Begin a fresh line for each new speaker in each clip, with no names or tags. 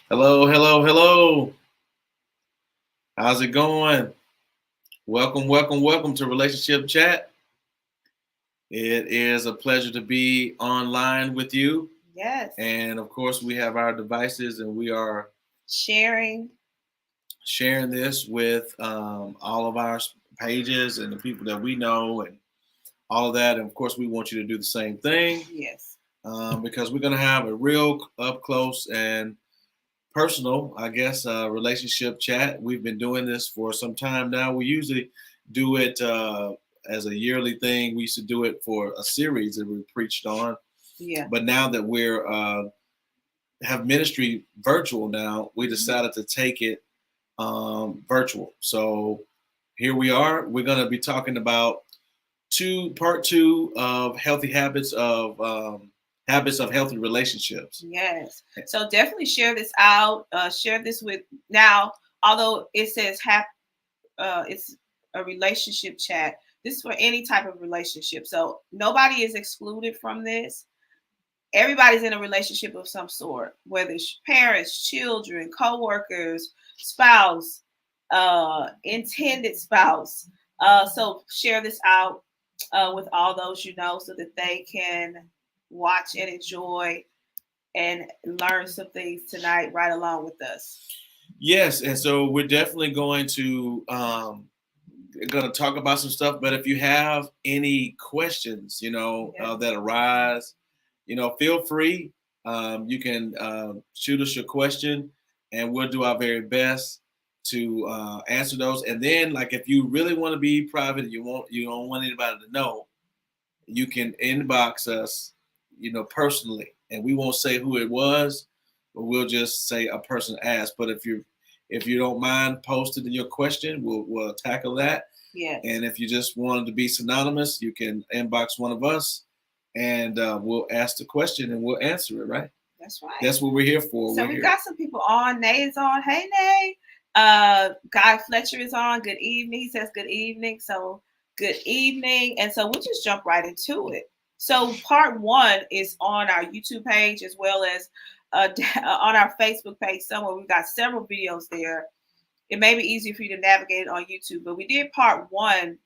Hello, hello, hello. How's it going? Welcome, welcome, welcome to Relationship Chat. It is a pleasure to be online with you.
Yes.
And of course, we have our devices and we are
Sharing.
sharing this with all of our pages and the people that we know and all of that. And of course, we want you to do the same thing
Yes.
because we're going to have a real up close and personal, I guess, relationship chat. We've been doing this for some time now. We usually do it as a yearly thing. We used to do it for a series that we preached on.
Yeah.
But now that we're have ministry virtual now, we decided to take it virtual. So here we are. We're going to be talking about part two of habits of healthy relationships.
Yes. So definitely share this out. Share this with now. Although it says it's a relationship chat. This is for any type of relationship. So nobody is excluded from this. Everybody's in a relationship of some sort, whether it's parents, children, co-workers, spouse, intended spouse. So share this out with all those you know so that they can watch and enjoy and learn some things tonight right along with us.
Yes, and so we're definitely going to talk about some stuff. But if you have any questions, that arise, feel free. You can shoot us your question, and we'll do our very best to answer those. And then, like, if you really want to be private, you don't want anybody to know, you can inbox us, personally, and we won't say who it was, but we'll just say a person asked. But if you don't mind posting your question, we'll tackle that.
Yes.
And if you just wanted to be synonymous, you can inbox one of us, and we'll ask the question and we'll answer it. Right?
That's right.
That's what we're here for.
So
we've
we got some people on. Nay is on. Hey, Nay. Guy Fletcher is on. Good evening. He says good evening. So good evening. And so we'll just jump right into it. So part one is on our YouTube page as well as on our Facebook page somewhere. We've got several videos there. It may be easier for you to navigate it on YouTube, but we did part one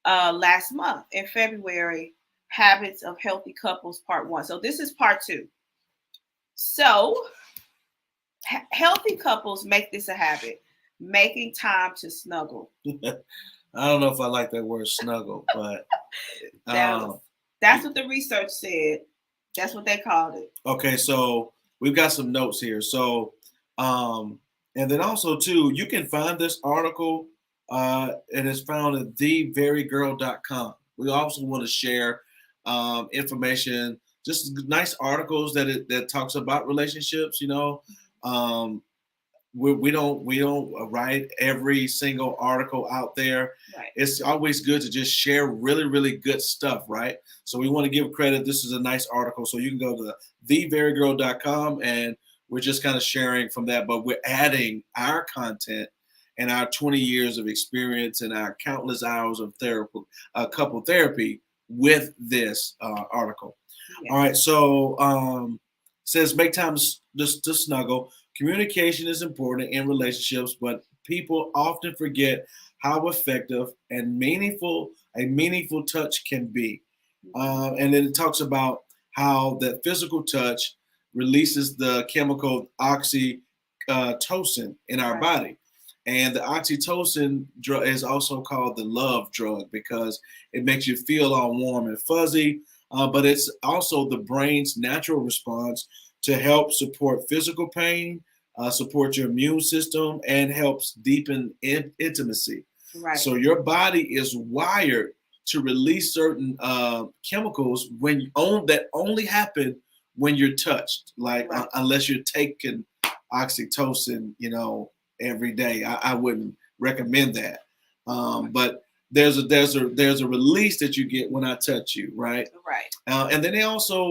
last month in February, Habits of Healthy Couples, part one. So this is part two. So healthy couples make this a habit, making time to snuggle.
I don't know if I like that word snuggle, but
that's what the research said. That's what they called it.
Okay, so we've got some notes here. So, and then also too, you can find this article. It is found at theverygirl.com. We also want to share information, just nice articles that talks about relationships. Um, we don't write every single article out there.
Right.
It's always good to just share really, really good stuff, right? So we want to give credit. This is a nice article. So you can go to theverygirl.com and we're just kind of sharing from that, but we're adding our content and our 20 years of experience and our countless hours of therapy, couple therapy with this article. Yes. All right. So says make time to snuggle. Communication is important in relationships, but people often forget how effective and meaningful a meaningful touch can be. And then it talks about how that physical touch releases the chemical oxytocin in our body. And the oxytocin drug is also called the love drug because it makes you feel all warm and fuzzy, but it's also the brain's natural response to help support physical pain, support your immune system, and helps deepen intimacy.
Right.
So your body is wired to release certain chemicals that only happen when you're touched, like unless you're taking oxytocin, every day. I wouldn't recommend that. But there's a release that you get when I touch you, right?
Right.
And then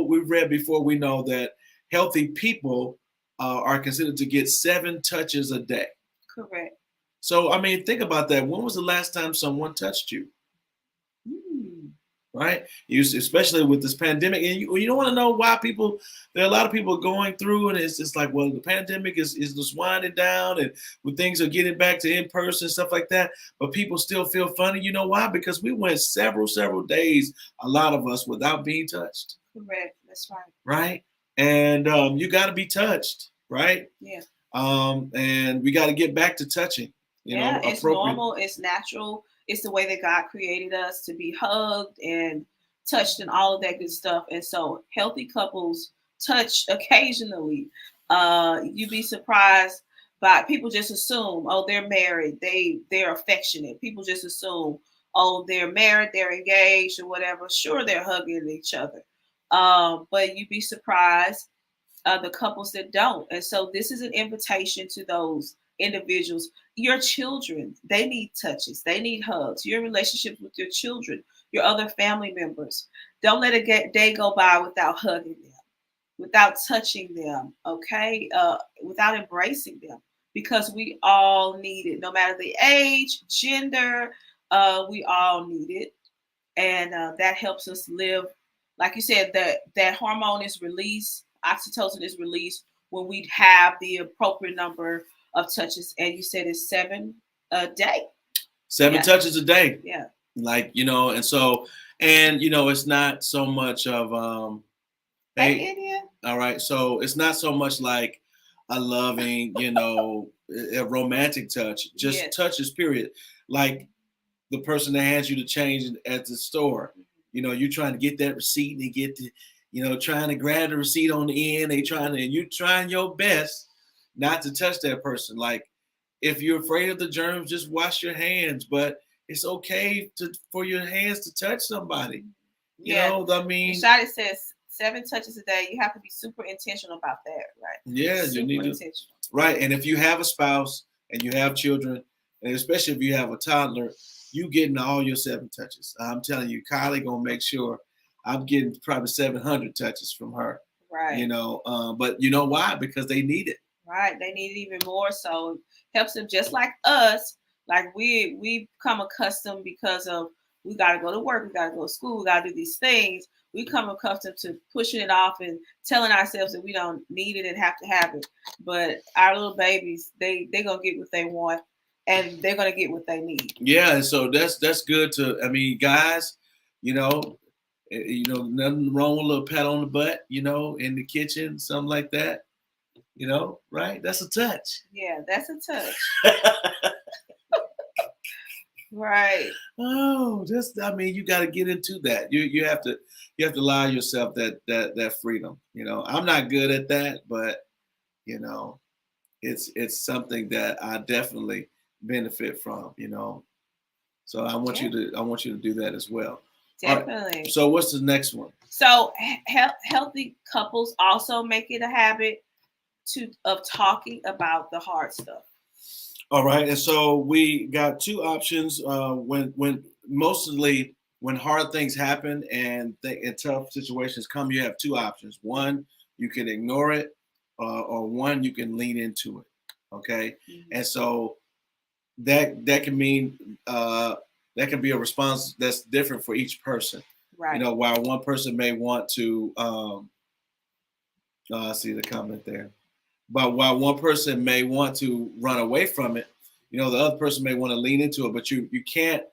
we've read before, we know that healthy people are considered to get 7 touches a day.
Correct.
So, I mean, think about that. When was the last time someone touched you? right? Especially with this pandemic, and you don't want to know why people. There are a lot of people going through, and it's just like, well, the pandemic is just winding down, and when things are getting back to in person stuff like that, but people still feel funny. You know why? Because we went several days, a lot of us, without being touched.
Correct. That's right.
Right, and you got to be touched, right?
Yeah.
And we got to get back to touching.
Yeah, it's normal, it's natural, it's the way that God created us to be hugged and touched and all of that good stuff. And so healthy couples touch occasionally. You'd be surprised by people just assume, oh, they're married, they're affectionate. People just assume, oh, they're married, they're engaged or whatever. Sure, they're hugging each other. But you'd be surprised the couples that don't. And so this is an invitation to those individuals. Your children, they need touches, they need hugs. Your relationships with your children, your other family members. Don't let a day go by without hugging them, without touching them, okay? Without embracing them, because we all need it, no matter the age, gender, we all need it. And that helps us live. Like you said, that hormone is released, oxytocin is released when we have the appropriate number of touches. And you said it's 7 a day.
7 touches a day.
Yeah.
Like, and so, and it's not so much of
hey India.
All right. So it's not so much like a loving, a romantic touch, just touches, period. Like the person that hands you the change at the store. You're trying to get that receipt and they get the, trying to grab the receipt on the end. And you're trying your best not to touch that person. Like if you're afraid of the germs, just wash your hands. But it's okay for your hands to touch somebody. I mean,
Shadi says 7 touches a day. You have to be super intentional about that, right?
Yeah,
super
you need to.
Intentional.
Right. And if you have a spouse and you have children, and especially if you have a toddler, you getting all your 7 touches. I'm telling you, Kylie gonna make sure I'm getting probably 700 touches from her.
Right.
But you know why? Because they need it.
Right. They need it even more. So it helps them just like us. Like we become accustomed because of we got to go to work, we got to go to school, we got to do these things. We come accustomed to pushing it off and telling ourselves that we don't need it and have to have it. But our little babies, they're gonna get what they want. And they're gonna get what they need.
Yeah, and so that's good to. I mean, guys, nothing wrong with a little pat on the butt, in the kitchen, something like that, right? That's a touch.
Yeah, that's a touch. Right.
Oh, you got to get into that. You have to allow yourself that freedom. I'm not good at that, but it's something that I definitely benefit from, so I want you to do that as well.
Definitely.
Right. So what's the next one?
So healthy couples also make it a habit of talking about the hard stuff.
All right, and so we got 2 options. When mostly when hard things happen and tough situations come, you have 2 options. One, you can ignore it, or one, you can lean into it. Okay, and so that can mean that can be a response that's different for each person.
Right.
While one person may want to I see the comment there. But while one person may want to run away from it, the other person may want to lean into it. But you can't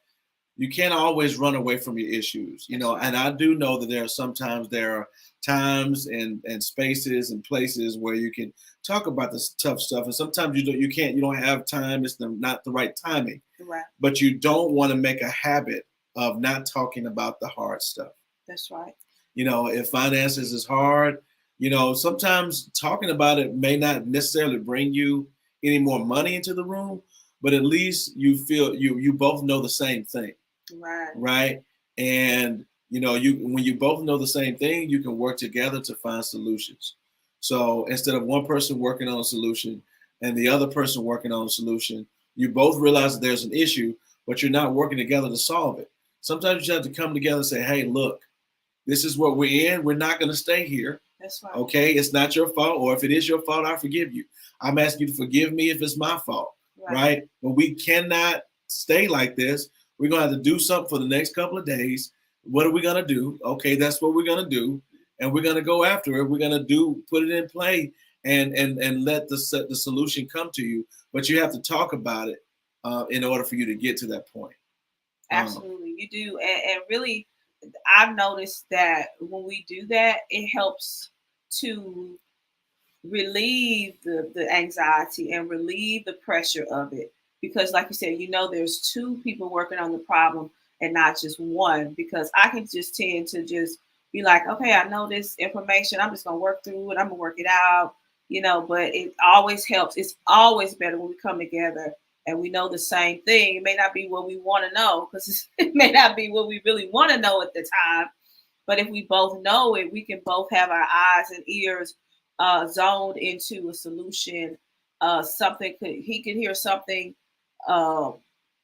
always run away from your issues, And I do know that there are times and spaces and places where you can talk about this tough stuff, and sometimes you don't have time. It's not the right timing.
Right.
But you don't want to make a habit of not talking about the hard stuff.
That's right.
If finances is hard, sometimes talking about it may not necessarily bring you any more money into the room, but at least you feel you both know the same thing.
Right.
Right. And when you both know the same thing, you can work together to find solutions. So instead of one person working on a solution and the other person working on a solution, you both realize that there's an issue, but you're not working together to solve it. Sometimes you have to come together and say, hey, look, this is what we're in. We're not going to stay here.
That's right.
Okay, it's not your fault. Or if it is your fault, I forgive you. I'm asking you to forgive me if it's my fault. Right? But we cannot stay like this. We're going to have to do something for the next couple of days What are we gonna do? Okay, that's what we're gonna do, and we're gonna go after it. We're gonna put it in play, and let the solution come to you. But you have to talk about it in order for you to get to that point.
Absolutely, you do, and really, I've noticed that when we do that, it helps to relieve the anxiety and relieve the pressure of it. Because, like you said, there's two people working on the problem and not just one. Because I can just tend to just be like, okay, I know this information, I'm just gonna work through it, I'm gonna work it out, but it always helps. It's always better when we come together and we know the same thing. It may not be what we want to know, because it may not be what we really want to know at the time, but if we both know it, we can both have our eyes and ears zoned into a solution. He could hear something, uh,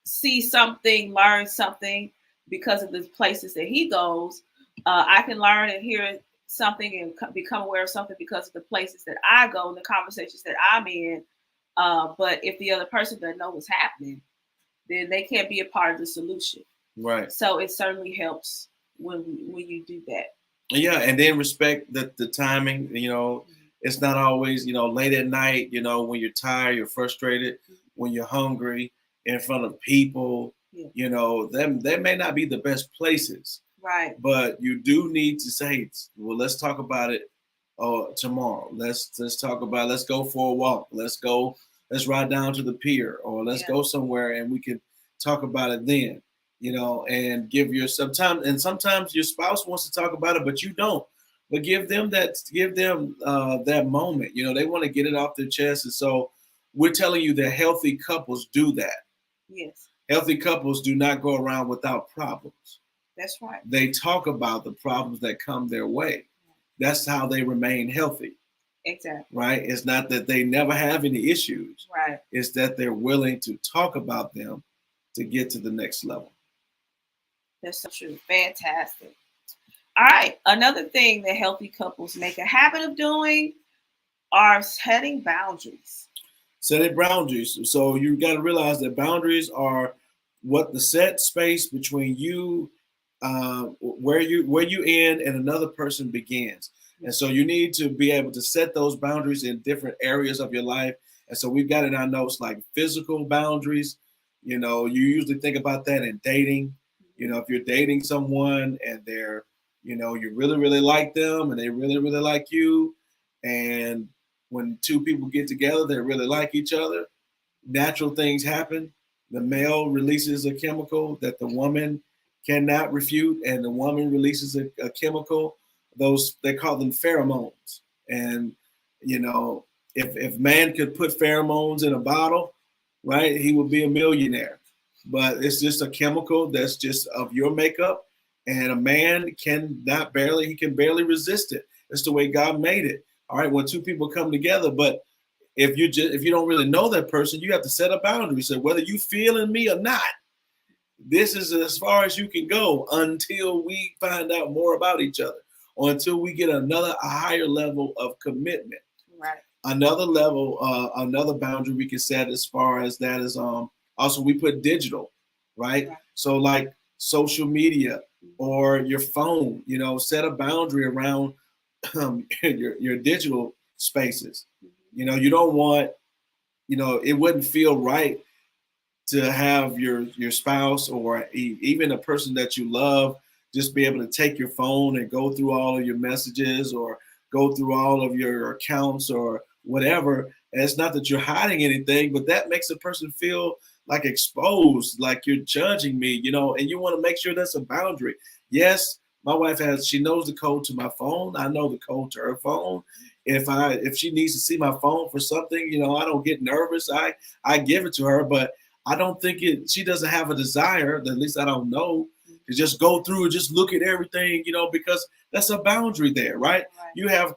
see something, learn something because of the places that he goes. I can learn and hear something and become aware of something because of the places that I go and the conversations that I'm in. But if the other person doesn't know what's happening, then they can't be a part of the solution.
Right.
So it certainly helps when you do that.
Yeah, and then respect the timing. It's not always late at night. When you're tired, you're frustrated, when you're hungry, in front of people.
Yeah.
Them they may not be the best places.
Right.
But you do need to say, well, let's talk about it tomorrow. Let's talk about. Let's go for a walk. Let's ride down to the pier, or let's go somewhere, and we can talk about it then. And give your sometimes, and sometimes your spouse wants to talk about it, but you don't. But give them that moment. They want to get it off their chest, and so we're telling you that healthy couples do that.
Yes.
Healthy couples do not go around without problems.
That's right.
They talk about the problems that come their way. That's how they remain healthy.
Exactly.
Right? It's not that they never have any issues.
Right.
It's that they're willing to talk about them to get to the next level.
That's so true. Fantastic. All right. Another thing that healthy couples make a habit of doing are setting boundaries.
Setting boundaries. So you got to realize that boundaries are what the set space between you, where you end and another person begins. And so you need to be able to set those boundaries in different areas of your life. And so we've got in our notes like physical boundaries. You usually think about that in dating. If you're dating someone and they're, you really, really like them and they really, really like you. And when two people get together, they really like each other. Natural things happen. The male releases a chemical that the woman cannot refute, and the woman releases a chemical. Those, they call them pheromones. And if man could put pheromones in a bottle, right, he would be a millionaire. But it's just a chemical that's just of your makeup, and a man can barely resist it. It's the way God made it. All right, when two people come together, but if you don't really know that person, you have to set a boundary. So whether you feeling me or not, this is as far as you can go until we find out more about each other, or until we get a higher level of commitment.
Right.
Another boundary we can set as far as that is also we put digital, right? So like social media or your phone, set a boundary around your digital spaces. You don't want, it wouldn't feel right to have your spouse or even a person that you love just be able to take your phone and go through all of your messages or go through all of your accounts or whatever. And it's not that you're hiding anything, but that makes a person feel like exposed, like you're judging me, and you want to make sure that's a boundary. Yes, my wife she knows the code to my phone. I know the code to her phone. If she needs to see my phone for something, I don't get nervous. I give it to her, but I don't think she doesn't have a desire, at least I don't know, to just go through and just look at everything, because that's a boundary there, right? You have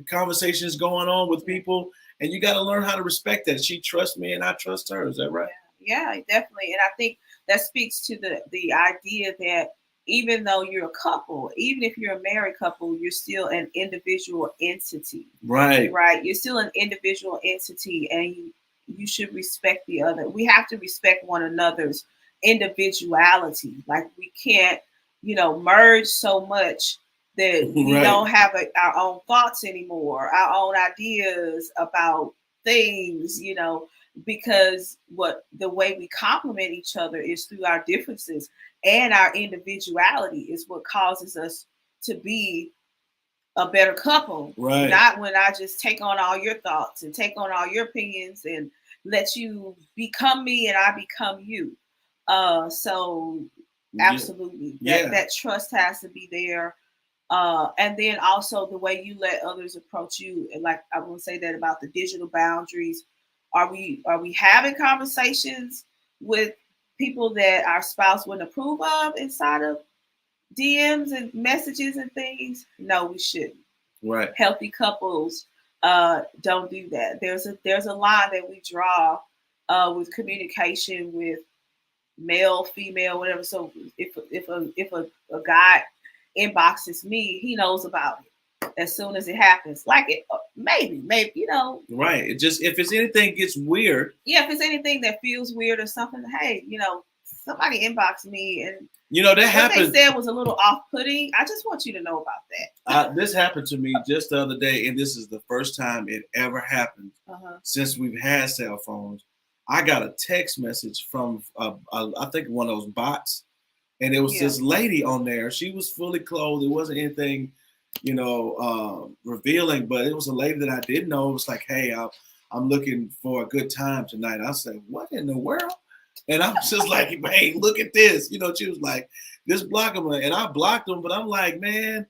conversations going on with people, and you got to learn how to respect that. She trusts me and I trust her. Is that right?
Yeah, definitely. And I think that speaks to the idea that even though you're a couple, even if you're a married couple, you're still an individual entity.
Right.
Right. You're still an individual entity, and you should respect the other. We have to respect one another's individuality. Like we can't merged so much that we
Right.
don't have our own thoughts anymore, our own ideas about things, because the way we complement each other is through our differences, and our individuality is what causes us to be a better couple.
Right.
Not when I just take on all your thoughts and take on all your opinions and let you become me and I become you. So absolutely, that trust has to be there. And then also the way you let others approach you. And like I will say that about the digital boundaries. Are we having conversations with people that our spouse wouldn't approve of inside of DMs and messages and things? No, we shouldn't.
Right.
Healthy couples don't do that. There's a line that we draw with communication with male, female, whatever. So if a guy inboxes me, he knows about it as soon as it happens. Like it, maybe,
Right. It just, if it's anything gets weird.
Yeah, if it's anything that feels weird or something, hey, somebody inboxed me and
that happened.
What they said was a little off-putting. I just want you to know about that.
This happened to me just the other day, and this is the first time it ever happened since we've had cell phones. I got a text message from I think one of those bots, and it was this lady on there. She was fully clothed. It wasn't anything, revealing, but it was a lady that I didn't know. It was like, hey, I'm looking for a good time tonight. I said, what in the world? And I'm just like, hey, look at this. She was like, just block him. And I blocked him, but I'm like, man,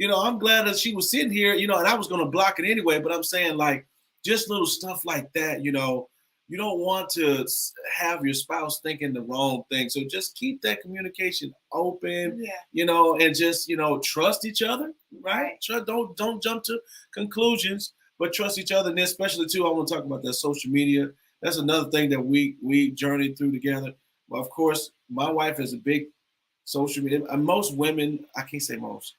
I'm glad that she was sitting here, and I was going to block it anyway. But I'm saying, like, just little stuff like that, you don't want to have your spouse thinking the wrong thing. So just keep that communication open, and just, trust each other, right? Don't jump to conclusions, but trust each other. And then especially, too, I want to talk about that social media. That's another thing that we journeyed through together. Well, of course, my wife is a big social media. Most women, I can't say most,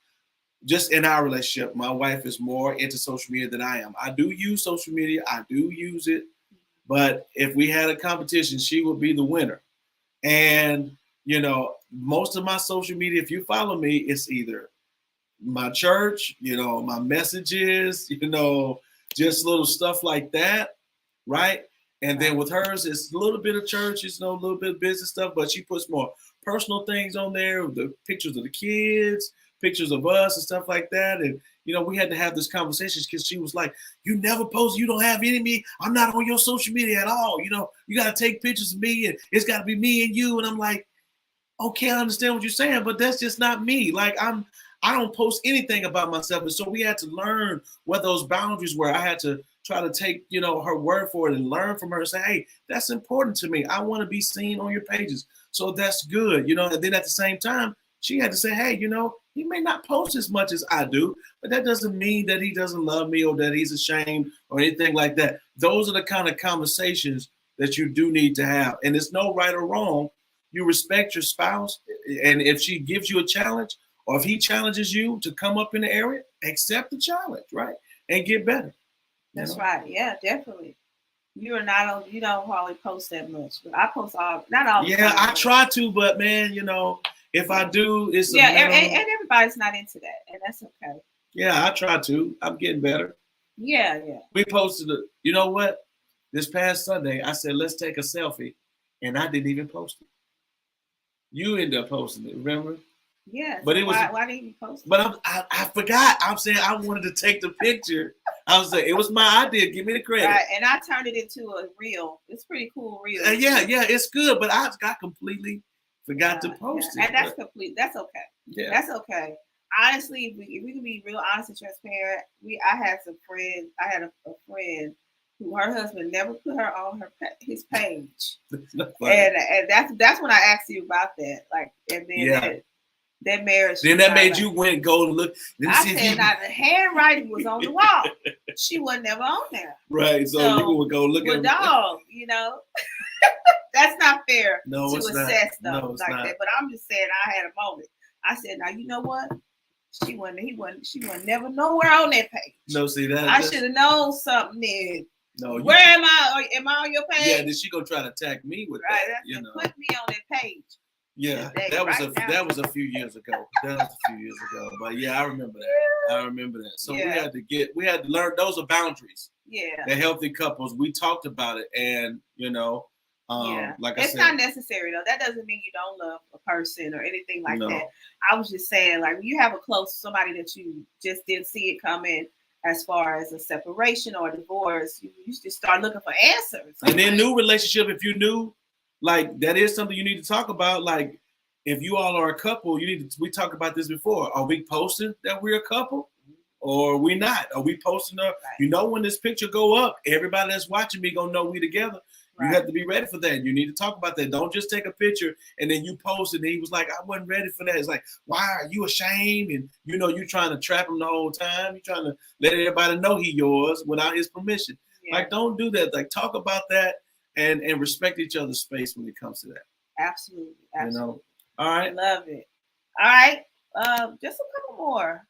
just in our relationship, my wife is more into social media than I am. I do use social media. I do use it. But if we had a competition, she would be the winner. And, most of my social media, if you follow me, it's either my church, my messages, just little stuff like that, right? And then with hers, it's a little bit of church, it's a little bit of business stuff, but she puts more personal things on there, the pictures of the kids, pictures of us and stuff like that. And, we had to have this conversation because she was like, you never post, you don't have any of me. I'm not on your social media at all. You got to take pictures of me and it's got to be me and you. And I'm like, okay, I understand what you're saying, but that's just not me. Like I don't post anything about myself. And so we had to learn what those boundaries were. I had to try to take, her word for it and learn from her and say, hey, that's important to me. I want to be seen on your pages. So that's good, and then at the same time, she had to say, hey, he may not post as much as I do, but that doesn't mean that he doesn't love me or that he's ashamed or anything like that. Those are the kind of conversations that you do need to have. And there's no right or wrong. You respect your spouse. And if she gives you a challenge or if he challenges you to come up in the area, accept the challenge, right? And get better.
That's right. Yeah, definitely. You are not on. You don't probably post that much, but I post not all.
Yeah, time, I try to, but man, if I do, it's
and everybody's not into that, and that's okay.
Yeah, I try to. I'm getting better.
Yeah.
We posted it. You know what? This past Sunday, I said let's take a selfie, and I didn't even post it. You ended up posting it. Remember?
Yeah.
But it was.
Why didn't you post it?
But I forgot. I'm saying I wanted to take the picture. I was like, it was my idea. Give me the credit.
Right, and I turned it into a reel. It's pretty cool reel.
Yeah, it's good. But I got completely forgot to post it.
And that's complete. That's okay.
Yeah,
that's okay. Honestly, if we can be real honest and transparent, I had a friend who her husband never put her on his page, and that's when I asked you about that. Like, and then that marriage.
Then that made you go and look.
I said, now the handwriting was on the wall. She was never on there.
Right. So you would go look at
dog. That's not fair
to
assess those like that. But I'm just saying, I had a moment. I said, now you know what? She wasn't never nowhere on that page.
No, see that.
I should have known something then.
No.
Where am I? Am I on your page?
Yeah. Then she gonna try to attack me with that.
Put me on that page.
Yeah,
today,
that was
right now.
that was a few years ago. That was a few years ago. But yeah, I remember that. I remember that. So we
Yeah.
had to learn those are boundaries.
Yeah.
The healthy couples. We talked about it, and
Yeah.
like I
It's
said,
not necessary though. That doesn't mean you don't love a person or anything like
no.
that. I was just saying, like, when you have a close somebody that you just didn't see it coming as far as a separation or a divorce, you just start looking for answers.
And then new relationship, if you knew, like that is something you need to talk about. Like if you all are a couple, we talked about this before. Are we posting that we're a couple? Or are we not? Are we posting up? Right. When this picture go up, everybody that's watching me gonna know we together. Right. You have to be ready for that. You need to talk about that. Don't just take a picture and then you post it. And he was like, I wasn't ready for that. It's like, why are you ashamed? And you trying to trap him the whole time. You're trying to let everybody know he yours without his permission. Yeah. Like, don't do that. Like, talk about that and respect each other's space when it comes to that.
Absolutely. Absolutely.
All right.
Love it. All right. Just a couple more.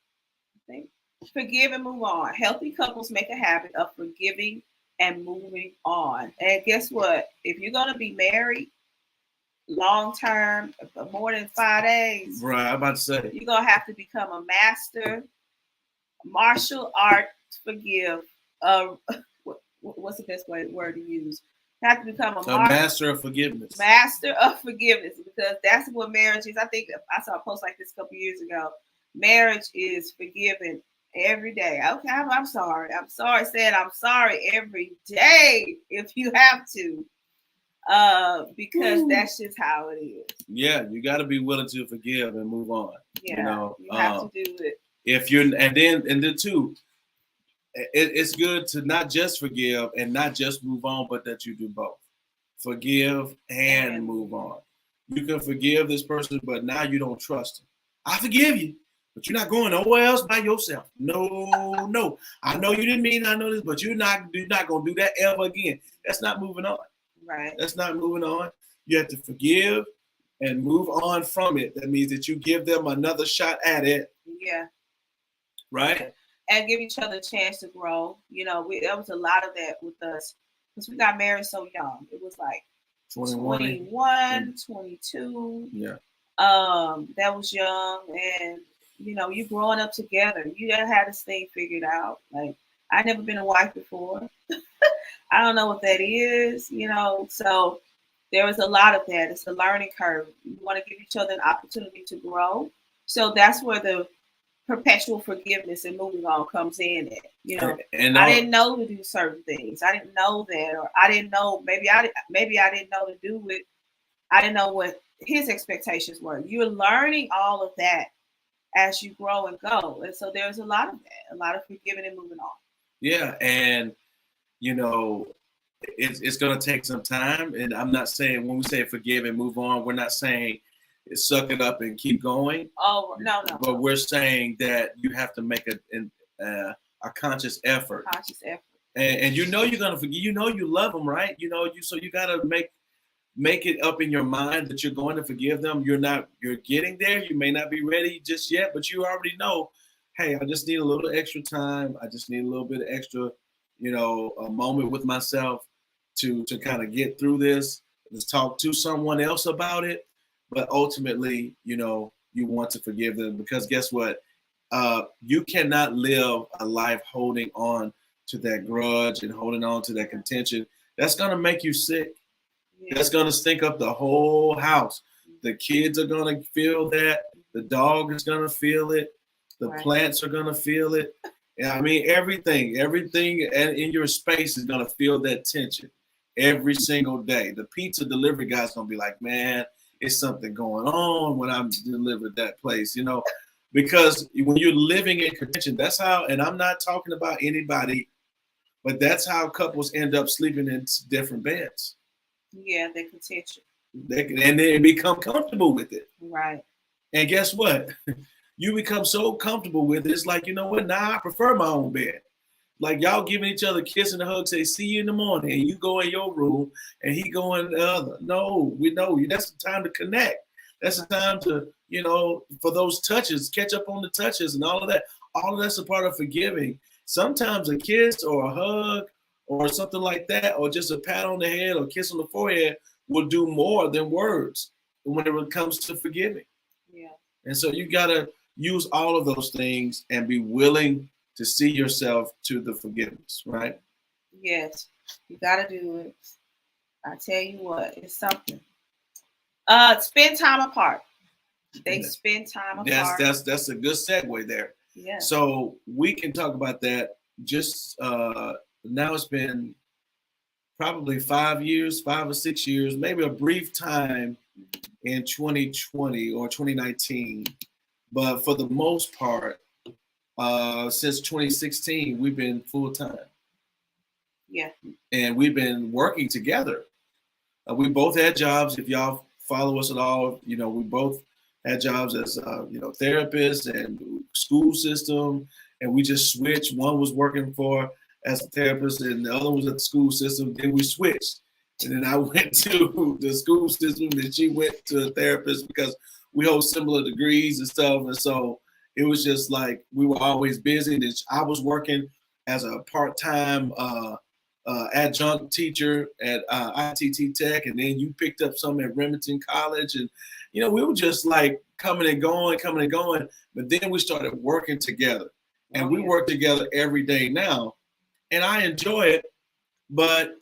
I think. Forgive and move on. Healthy couples make a habit of forgiving and moving on. And guess what? If you're going to be married long term, for more than 5 days,
right? I'm about to say
you're going to have to become a master, martial art, forgive. What's the best word to use? You have to become a
master of forgiveness.
Master of forgiveness, because that's what marriage is. I think I saw a post like this a couple years ago. Marriage is forgiving every day. Okay, I'm sorry. I'm sorry. Said I'm sorry every day if you have to, because that's just how it is.
Yeah, you got to be willing to forgive and move on.
Yeah, you have to do it.
If you're, and then too, it's good to not just forgive and not just move on, but that you do both. Forgive and move on. You can forgive this person, but now you don't trust him. I forgive you. But you're not going nowhere else by yourself. No. I know you didn't mean I know this, but you're not going to do that ever again. That's not moving on.
Right.
That's not moving on. You have to forgive and move on from it. That means that you give them another shot at it.
Yeah.
Right?
And give each other a chance to grow. There was a lot of that with us because we got married so young. It was like 21, 22.
Yeah.
That was young, and you growing up together. You had this thing figured out. Like, I never been a wife before. I don't know what that is, so there was a lot of that. It's a learning curve. You want to give each other an opportunity to grow. So that's where the perpetual forgiveness and moving on comes in at. And I didn't know to do certain things. I didn't know that, or I didn't know, maybe I didn't know to do it. I didn't know what his expectations were. You're learning all of that as you grow and go. And so there's a lot of that, a lot of forgiving and moving on.
Yeah. And, it's going to take some time. And I'm not saying when we say forgive and move on, we're not saying suck it up and keep going.
Oh, no.
But we're saying that you have to make a conscious effort. And you're going to forgive. You love them, right? So you got to make it up in your mind that you're going to forgive them. You're getting there. You may not be ready just yet, but you already know, hey, I just need a little extra time. I just need a little bit of extra, a moment with myself to kind of get through this. Let's talk to someone else about it. But ultimately, you want to forgive them, because guess what? You cannot live a life holding on to that grudge and holding on to that contention. That's going to make you sick. Yeah. That's going to stink up the whole house. The kids are going to feel that. The dog is going to feel it. The plants are going to feel it. I mean, everything in your space is going to feel that tension every single day. The pizza delivery guy's going to be like, man, it's something going on when I'm delivered that place, because when you're living in contention, that's how, and I'm not talking about anybody, but that's how couples end up sleeping in different beds.
Yeah, they're contention.
And they become comfortable with it.
Right.
And guess what? You become so comfortable with it. It's like, you know what? Now I prefer my own bed. Like, y'all giving each other a kiss and a hug, say, see you in the morning, and you go in your room and he go in the other. No, we know that's the time to connect. That's the time to, for those touches, catch up on the touches and all of that. All of that's a part of forgiving. Sometimes a kiss or a hug or something like that, or just a pat on the head or kiss on the forehead will do more than words. when it comes to forgiving.
Yeah.
And so you got to use all of those things and be willing to see yourself to the forgiveness, right?
Yes. You got to do it. I tell you what, it's something. Spend time apart. They spend time apart.
That's a good segue there.
Yeah.
So we can talk about that. Just now, it's been probably 5 years, 5 or 6 years, maybe a brief time in 2020 or 2019, but for the most part, since 2016, we've been full time.
Yeah.
And we've been working together. We both had jobs. If y'all follow us at all, you know, we both had jobs as therapists and school system, and we just switched. One was working for as a therapist, and the other was at the school system. Then we switched, and then I went to the school system, and she went to a therapist because we hold similar degrees and stuff. And so it was just like we were always busy. And I was working as a part-time adjunct teacher at ITT Tech, and then you picked up some at Remington College, and you know we were just like coming and going. But then we started working together, and we work together every day now, and I enjoy it. But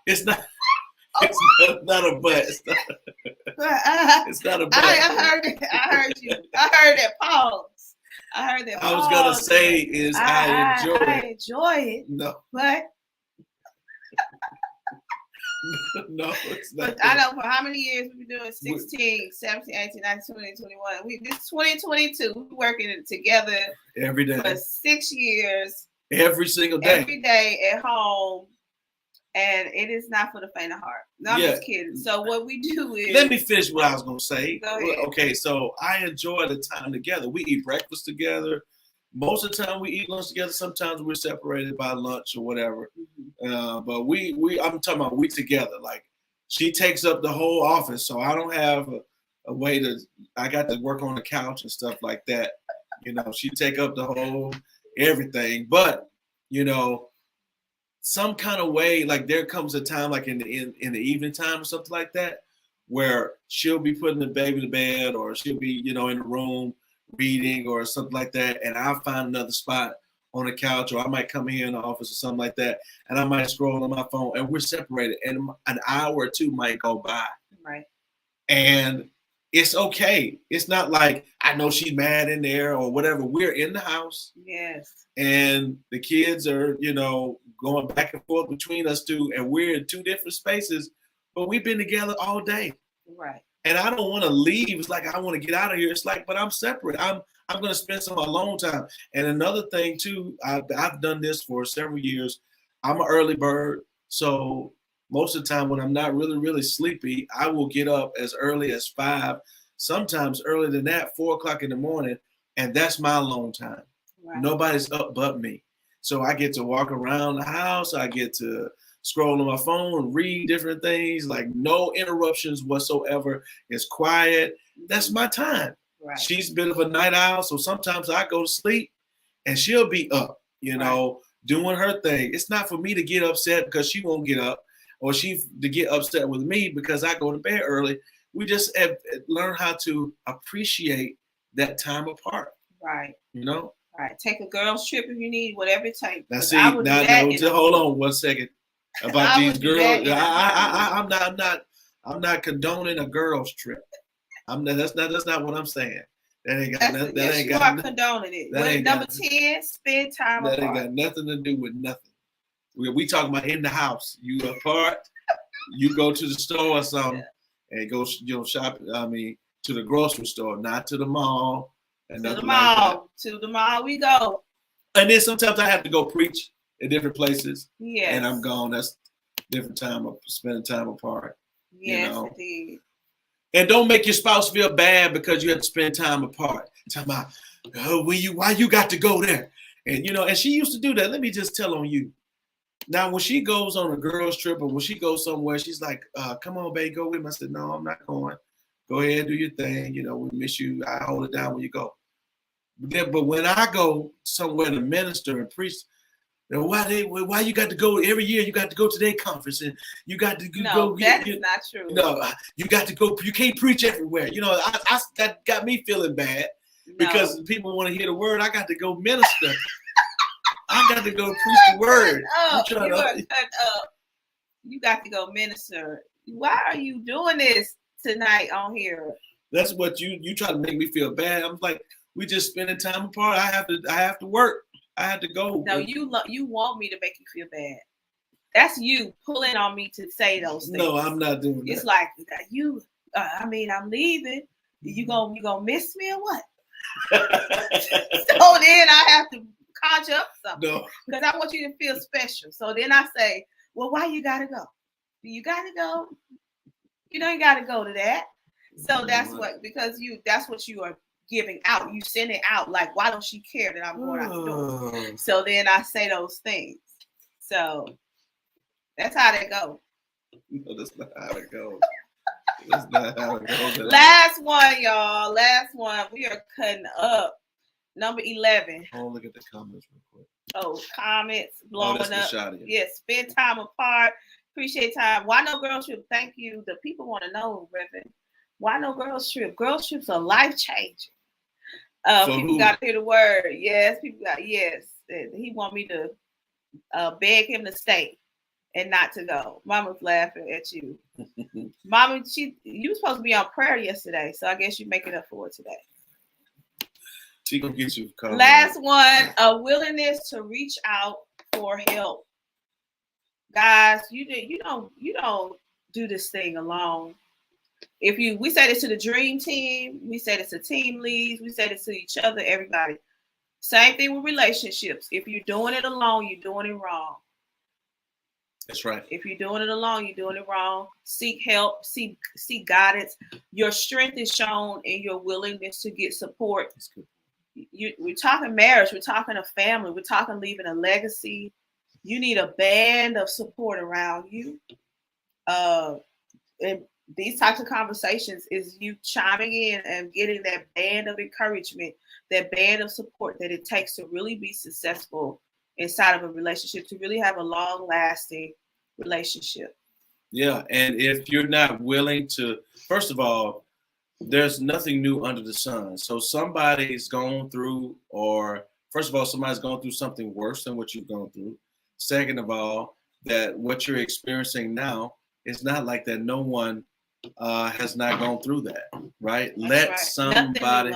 it's not. It's not a but. It's not a but.
I heard it. I heard you. I heard that pause. I heard that pause.
I was gonna say is I
enjoy it.
No.
But
no, it's not.
But I know for how many years we've been doing 16, 17, 18, 19, 20, 21. This 2022, we're working together
every day
for 6 years.
Every single day.
Every day at home. And it is not for the faint of heart. No, I'm just kidding. So what we do is...
Let me finish what I was going to say.
Go ahead.
Okay, so I enjoy the time together. We eat breakfast together. Most of the time we eat lunch together. Sometimes we're separated by lunch or whatever.
Mm-hmm.
But I'm talking about we together. Like she takes up the whole office. So I don't have a way to... I got to work on the couch and stuff like that. You know, she take up the whole everything. But, you know... some kind of way, like there comes a time like in the evening time or something like that, where she'll be putting the baby to bed or she'll be, you know, in the room reading or something like that. And I'll find another spot on the couch, or I might come here in the office or something like that. And I might scroll on my phone and we're separated and an hour or two might go by.
Right.
And it's okay. It's not like I know she's mad in there or whatever. We're in the house.
Yes.
And the kids are, you know, going back and forth between us two, and we're in two different spaces, but we've been together all day.
Right.
And I don't want to leave. It's like I want to get out of here. It's like, but I'm separate. I'm going to spend some alone time. And another thing too, I've done this for several years. I'm an early bird, so most of the time when I'm not really, really sleepy, I will get up as early as 5, sometimes earlier than that, 4 o'clock in the morning, and that's my alone time. Right. Nobody's up but me. So I get to walk around the house. I get to scroll on my phone, read different things, like no interruptions whatsoever. It's quiet. That's my time. Right. She's a bit of a night owl, so sometimes I go to sleep and she'll be up, you know, doing her thing. It's not for me to get upset because she won't get up, or she to get upset with me because I go to bed early. We just have learned how to appreciate that time apart.
Right.
You know?
Right. Take a girls' trip if you need, whatever it takes.
Now, see, hold on 1 second about these girls. I'm not condoning a girls' trip. That's not what I'm saying. That ain't got nothing. That ain't got.
You are condoning it. With number 10, spend time apart.
That ain't got nothing to do with nothing. We talking about in the house. You apart. You go to the store or something and go, you know, shopping. I mean, to the grocery store, not to the mall. And
to the mall. Like to the mall we go.
And then sometimes I have to go preach at different places.
Yes.
And I'm gone. That's different time of spending time apart.
Yes,
you know?
Indeed.
And don't make your spouse feel bad because you have to spend time apart. Talking about, why you got to go there? And, you know, and she used to do that. Let me just tell on you. Now, when she goes on a girls' trip or when she goes somewhere, she's like, come on, babe, go with me. I said, no, I'm not going. Go ahead, do your thing. You know, we miss you. I hold it down when you go. But when I go somewhere to minister and preach, Now, why you got to go every year? You got to go to their conference and you got to go
that is not true.
You got to go. You can't preach everywhere. That got me feeling bad because people want to hear the word. I got to go minister. I got to go preach the word.
You got to go minister. Why are you doing this tonight on here?
That's what you try to make me feel bad. I'm like, we just spending time apart. I have to work. I have to go.
No, you want me to make you feel bad. That's you pulling on me to say those things.
No, I'm not doing that.
It's like you. I'm leaving. You gonna miss me or what? So then I have to conjure up something because I want you to feel special. So then I say, well, why you gotta go? You gotta go. You gotta go to that. So that's what you are giving out. You send it out like, why don't she care that I'm going out the door? So then I say those things. So that's how they go.
No, that's not how it goes. That's not how it goes.
Last one, y'all. Last one. We are cutting up. Number 11.
Oh, look at the comments real quick.
Oh, comments blowing up.
Yes,
spend time apart. Appreciate time. Why no girls trip? Thank you. The people want to know, Reverend. Why no girls trip? Girls trips are life changing. People got to hear the word. Yes, yes. He want me to beg him to stay and not to go. Mama's laughing at you. Mama, you were supposed to be on prayer yesterday, so I guess you make it up for it today.
She gonna get you.
Last one, a willingness to reach out for help. Guys, you don't do this thing alone. We say this to the dream team, we say this to team leads, we say this to each other, everybody. Same thing with relationships. If you're doing it alone, you're doing it wrong.
That's right.
If you're doing it alone, you're doing it wrong. Seek help, seek guidance. Your strength is shown in your willingness to get support.
That's good.
We're talking marriage, we're talking a family, we're talking leaving a legacy. You need a band of support around you. And these types of conversations is you chiming in and getting that band of encouragement, that band of support that it takes to really be successful inside of a relationship, to really have a long-lasting relationship.
Yeah, and if you're not willing to, first of all, there's nothing new under the sun. So somebody's gone through, or first of all, somebody's gone through something worse than what you've gone through. Second of all, that what you're experiencing now is not like that. No one has not gone through that, right? Let somebody,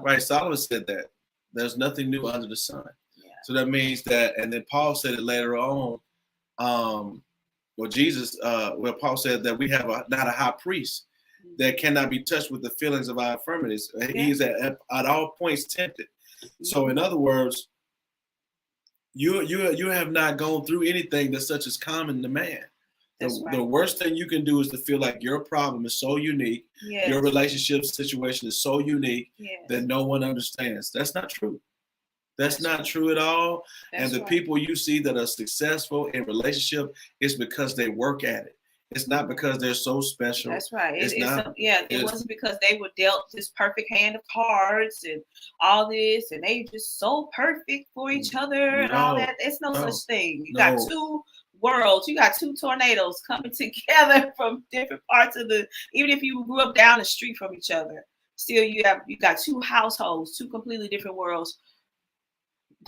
right? Solomon said that there's nothing new under the sun. Yeah. So that means that, and then Paul said it later on. Paul said that we have not a high priest that cannot be touched with the feelings of our infirmities. Yeah. He is at all points tempted. Mm-hmm. So in other words, you have not gone through anything that's such as common to man. The worst thing you can do is to feel like your problem is so unique, yes, your relationship situation is so unique, yes, that no one understands. That's not true. That's not true at all. And the people you see that are successful in relationship is because they work at it. It's not because they're so special.
That's right. It wasn't because they were dealt this perfect hand of cards and all this, and they just so perfect for each other and all that. It's no such thing. You got two worlds. You got two tornadoes coming together from different parts of even if you grew up down the street from each other, still you got two households, two completely different worlds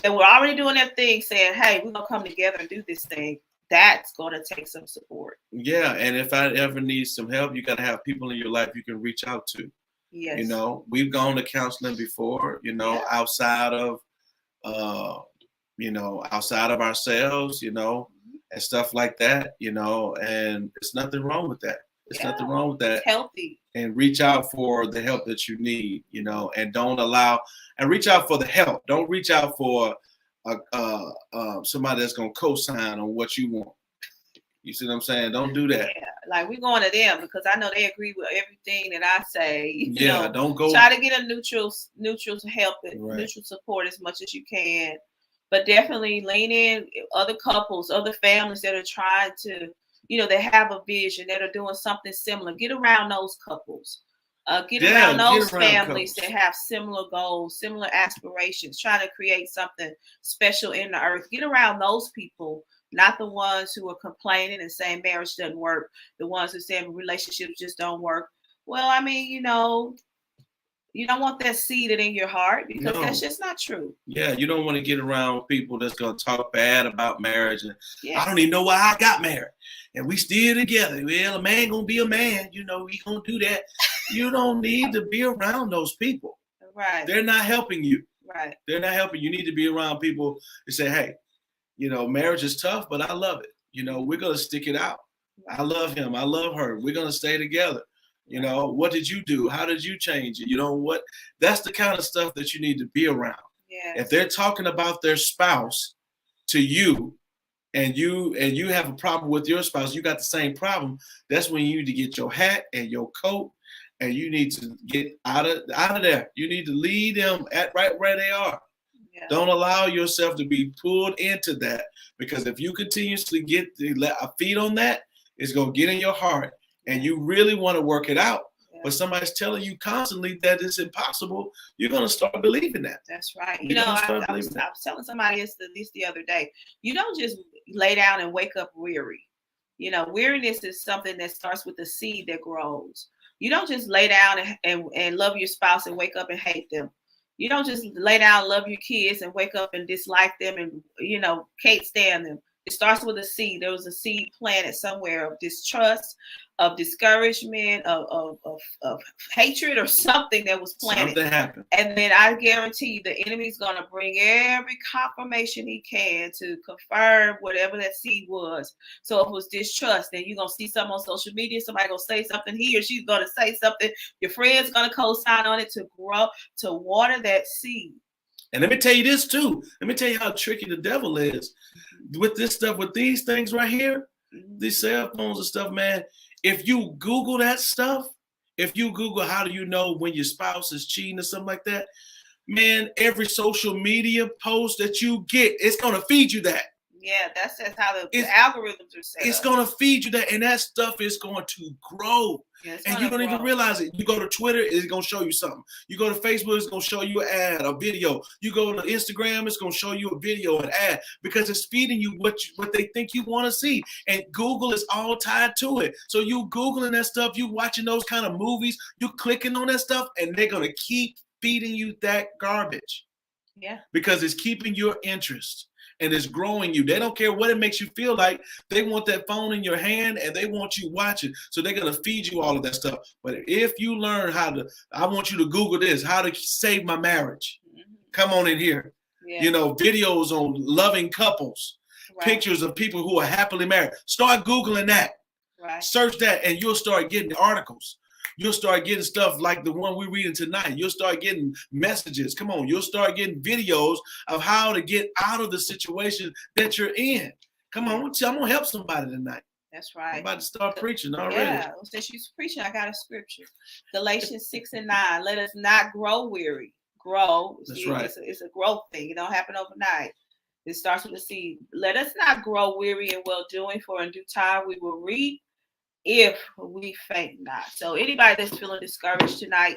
that were already doing their thing, saying, hey, we're gonna come together and do this thing. That's going to take some support.
Yeah, and if I ever need some help, you got to have people in your life you can reach out to.
Yes.
You know, we've gone to counseling before, outside of, outside of ourselves, and stuff like that, and there's nothing wrong with that. There's nothing wrong with that.
It's healthy.
And reach out for the help that you need, and reach out for the help. Don't reach out for somebody that's gonna co-sign on what you want. You see what I'm saying? Don't do that.
Yeah, like we're going to them because I know they agree with everything that I say.
Don't go.
Try to get a neutral help and neutral support as much as you can, but definitely lean in. Other couples, other families that are trying to, they have a vision, that are doing something similar. Get around those couples. Get
Yeah,
around
get
those
around
families
couples.
that have similar goals, similar aspirations, trying to create something special in the earth. Get around those people, not the ones who are complaining and saying marriage doesn't work, the ones who say relationships just don't work. Well, I mean, you don't want that seeded in your heart because that's
No.
just not true.
Yeah, you don't want to get around people that's gonna talk bad about marriage and I
Yeah,
don't even know why I got married. And we still together. Well, a man gonna be a man, he gonna do that. You don't need to be around those people.
right,
They're not helping you.
right,
They're not helping. You need to be around people that say, hey, marriage is tough, but I love it. We're gonna stick it out. I
right,
love him. I love her. We're gonna stay together.
right.
What did you do? How did you change it? What? That's the kind of stuff that you need to be around. If
Yes,
they're talking about their spouse to you and you have a problem with your spouse, you got the same problem, that's when you need to get your hat and your coat and you need to get out of there. You need to lead them at right where they are.
yeah,
Don't allow yourself to be pulled into that because if you continuously get a feed on that, it's going to get in your heart and you really want to work it out.
yeah.
But somebody's telling you constantly that it's impossible, you're going to start believing that.
That's right.
You're going to start
I was
believing that.
telling somebody this the other day. You don't just lay down and wake up weary. Weariness is something that starts with the seed that grows. You don't just lay down and love your spouse and wake up and hate them. You don't just lay down, love your kids and wake up and dislike them and can't stand them. It starts with a seed. There was a seed planted somewhere of distrust, of discouragement, of hatred, or something that was planted.
Something happened.
And then I guarantee you the enemy's going to bring every confirmation he can to confirm whatever that seed was. So if it was distrust, then you're going to see something on social media. Somebody going to say something. He or she's going to say something. Your friend's going to co-sign on it to grow, to water that seed.
And let me tell you this too. Let me tell you how tricky the devil is with this stuff, with these things right here, these cell phones and stuff, man. If you Google that stuff, if you Google how do you know when your spouse is cheating or something like that, man, every social media post that you get, it's going to feed you that.
Yeah, that's how the algorithms are set
It's
up.
going to feed you that, and that stuff is going to grow.
Yeah,
and you don't even realize it. You go to Twitter, it's going to show you something. You go to Facebook, it's going to show you an ad, a video. You go to Instagram, it's going to show you a video, an ad, because it's feeding you what they think you want to see. And Google is all tied to it. So you Googling that stuff, you watching those kind of movies, you clicking on that stuff, and they're going to keep feeding you that garbage.
Yeah.
Because it's keeping your interest. And it's growing you. They don't care what it makes you feel like. They want that phone in your hand and they want you watching. So they're going to feed you all of that stuff. But if you learn I want you to Google this, how to save my marriage. Come on in here. Yeah. Videos on loving couples, right. Pictures of people who are happily married. Start Googling that. Right. Search that and you'll start getting articles. You'll start getting stuff like the one we're reading tonight. You'll start getting messages. Come on. You'll start getting videos of how to get out of the situation that you're in. Come on. I'm going to help somebody tonight.
That's right.
I'm about to start preaching already.
Yeah. Since you're preaching, I got a scripture. Galatians 6:9. Let us not grow weary. Grow.
That's right.
It's a growth thing. It don't happen overnight. It starts with a seed. Let us not grow weary in well-doing, for in due time we will reap if we faint not. So anybody that's feeling discouraged tonight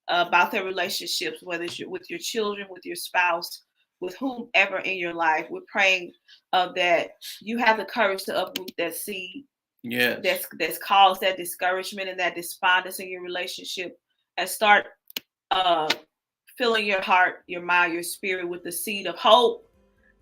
about their relationships, whether it's with your children, with your spouse, with whomever in your life, we're praying that you have the courage to uproot that seed.
Yeah.
That's caused that discouragement and that despondence in your relationship, and start filling your heart, your mind, your spirit with the seed of hope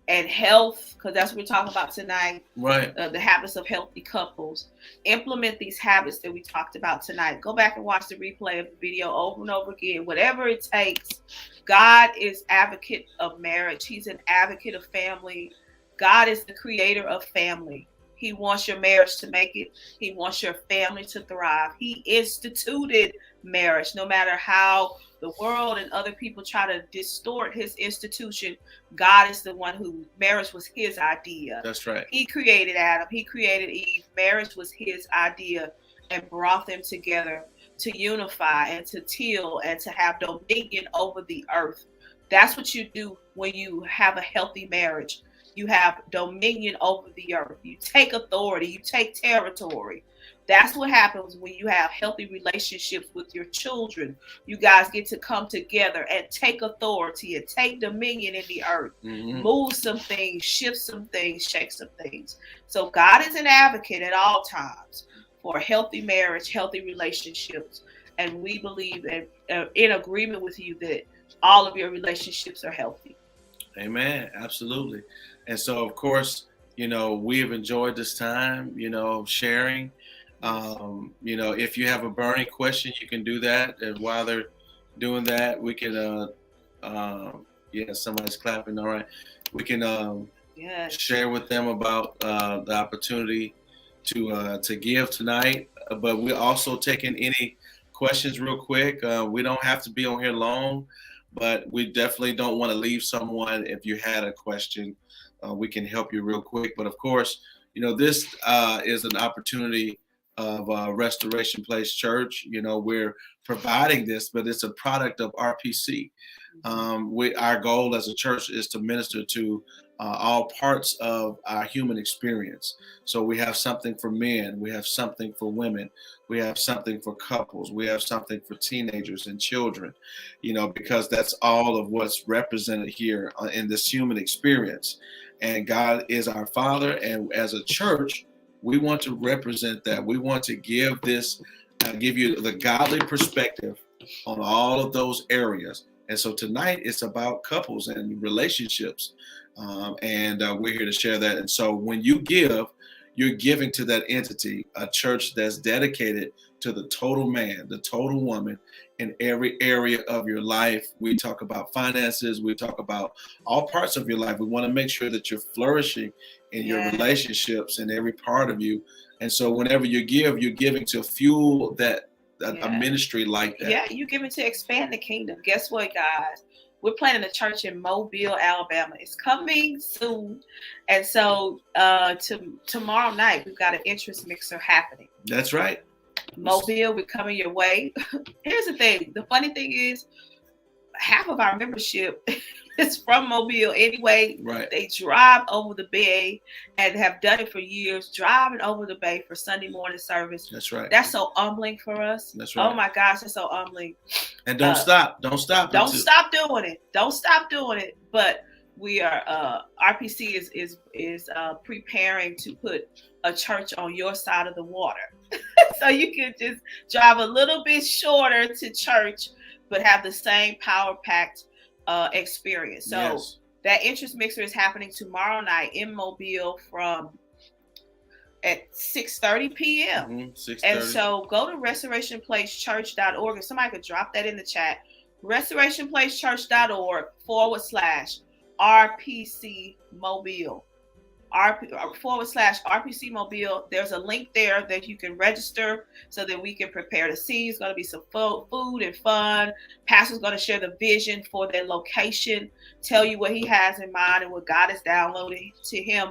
and health, because that's what we're talking about tonight.
Right.
The habits of healthy couples. Implement these habits that we talked about tonight. Go back and watch the replay of the video over and over again. Whatever it takes. God is advocate of marriage. He's an advocate of family. God is the creator of family. He wants your marriage to make it. He wants your family to thrive. He instituted marriage. No matter how the world and other people try to distort his institution, God is the one who, marriage was his idea.
That's right.
He created Adam. He created Eve. Marriage was his idea and brought them together to unify and to till and to have dominion over the earth. That's what you do when you have a healthy marriage. You have dominion over the earth. You take authority. You take territory. That's what happens when you have healthy relationships with your children. You guys get to come together and take authority and take dominion in the earth, move some things, shift some things, shake some things. So God is an advocate at all times for healthy marriage, healthy relationships. And we believe and in agreement with you that all of your relationships are healthy.
Amen. Absolutely. And so, of course, we have enjoyed this time, sharing. If you have a burning question, you can do that. And while they're doing that, we can, yeah, somebody's clapping. All right. We can share with them about the opportunity to give tonight. But we're also taking any questions real quick. We don't have to be on here long, but we definitely don't want to leave someone. If you had a question, we can help you real quick. But of course, this is an opportunity of Restoration Place Church. We're providing this, but it's a product of RPC. Our goal as a church is to minister to all parts of our human experience. So we have something for men, we have something for women, we have something for couples, we have something for teenagers and children, because that's all of what's represented here in this human experience. And God is our Father, and as a church, we want to represent that. We want to give you the godly perspective on all of those areas. And so tonight it's about couples and relationships. And we're here to share that. And so when you give, you're giving to that entity, a church that's dedicated to the total man, the total woman in every area of your life. We talk about finances. We talk about all parts of your life. We want to make sure that you're flourishing in your relationships in every part of you. And so whenever you give, you're giving to fuel that a ministry like that.
Yeah, you give it to expand the kingdom. Guess what, guys? We're planning a church in Mobile, Alabama. It's coming soon. And so tomorrow night, we've got an interest mixer happening.
That's right.
Mobile, we're coming your way. Here's the thing. The funny thing is, half of our membership is from Mobile anyway.
Right.
They drive over the bay and have done it for years, driving over the bay for Sunday morning service.
That's right.
That's so humbling for us.
That's right.
Oh my gosh, it's so humbling.
And don't stop. Don't stop.
Don't stop doing it. Don't stop doing it. But we are RPC is preparing to put a church on your side of the water. So you can just drive a little bit shorter to church, but have the same power-packed experience. So that interest mixer is happening tomorrow night in Mobile at 6:30 p.m.
6:30.
And so go to restorationplacechurch.org, and somebody could drop that in the chat. restorationplacechurch.org/RPC Mobile. /RPC Mobile. There's a link there that you can register so that we can prepare to see. It's going to be some food and fun. Pastor's going to share the vision for their location, tell you what he has in mind and what God is downloading to him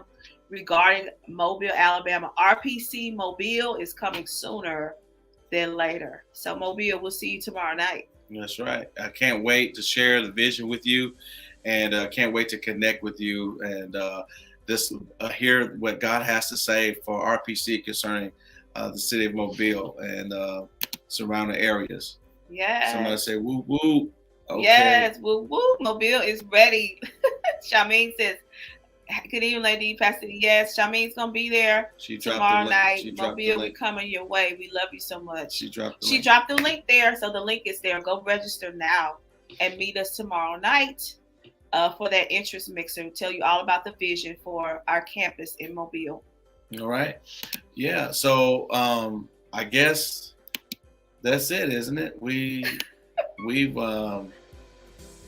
regarding Mobile, Alabama. RPC Mobile is coming sooner than later. So Mobile, we'll see you tomorrow night.
That's right. I can't wait to share the vision with you, and can't wait to connect with you and hear what God has to say for RPC concerning the city of Mobile and surrounding areas.
Yeah.
Somebody say woo woo. Okay.
Yes, woo woo. Mobile is ready. Charmaine says, "Good evening, lady pastor." Yes, Charmaine's gonna be there tomorrow night. Mobile, we coming your way. We love you so much.
She dropped
the link there, so the link is there. Go register now and meet us tomorrow night. For that interest mixer, to tell you all about the vision for our campus in Mobile.
All right. Yeah. So I guess that's it, isn't it? We've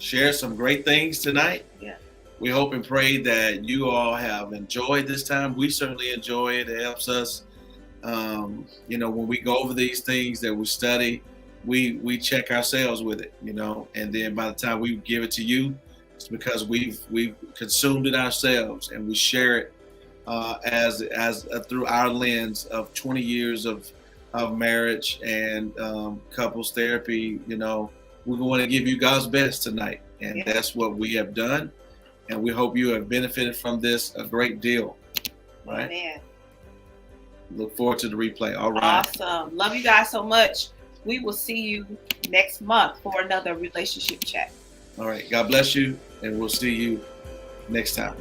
shared some great things tonight.
Yeah.
We hope and pray that you all have enjoyed this time. We certainly enjoy it. It helps us. When we go over these things that we study, we check ourselves with it, and then by the time we give it to you, it's because we've consumed it ourselves, and we share it as through our lens of 20 years of marriage and couples therapy. We want to give you God's best tonight, and that's what we have done. And we hope you have benefited from this a great deal. Right?
Amen.
Look forward to the replay. All right.
Awesome. Love you guys so much. We will see you next month for another relationship chat.
All right. God bless you, and we'll see you next time.